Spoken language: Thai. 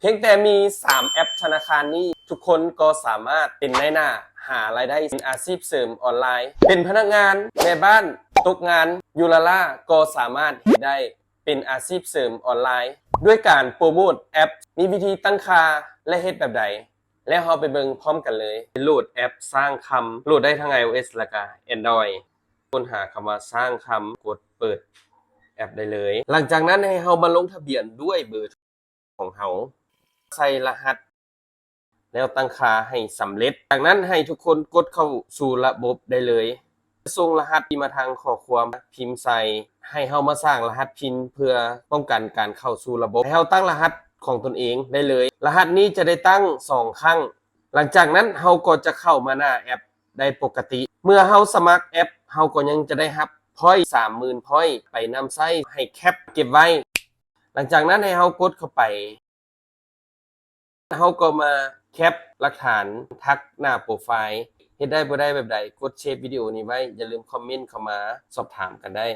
เพียงแต่มี3แอปธนาคารนี้ทุกคนก็สามารถเป็นนายหน้าหารายได้เป็นอาชีพเสริมออนไลน์เป็นพนักงานแม่บ้านตกงานยูลาล่าก็สามารถเฮ็ดได้เป็นอาชีพเสริมออนไลน์ด้วยการโปรโมทแอปมีวิธีตั้งค่าและเฮ็ดแบบใดแล้วเราไปเบิ่งพร้อมกันเลยโหลดแอปสร้างคำโหลดได้ทั้ง iOS และก็ Android ค้นหาคำว่าสร้างคำกดเปิดแอปได้เลยหลังจากนั้นให้เรามาลงทะเบียนด้วยเบอร์ของเราใส่รหัสแล้วตั้งค่าให้สำเร็จจากนั้นให้ทุกคนกดเข้าสู่ระบบได้เลยส่งรหัสที่มาทางข้อความพิมพ์ใส่ให้เฮามาสร้างรหัสพินเพื่อป้องกันการเข้าสู่ระบบให้เฮาตั้งรหัสของตนเองได้เลยรหัสนี้จะได้ตั้ง2ครั้งหลังจากนั้นเฮาก็จะเข้ามาหน้าแอปได้ปกติเมื่อเฮาสมัครแอปเฮาก็ยังจะได้รับพอยต์ 30,000 พอยต์ไปนำใช้ให้แคปเก็บไว้หลังจากนั้นให้เฮากดเข้าไปเฮาก็มาแคปหลักฐานทักหน้าโปรไฟล์เฮ็ดได้บ่ได้แบบใดกดเซฟวิดีโอนี้ไว้อย่าลืมคอมเมนต์เข้ามาสอบถามกันได้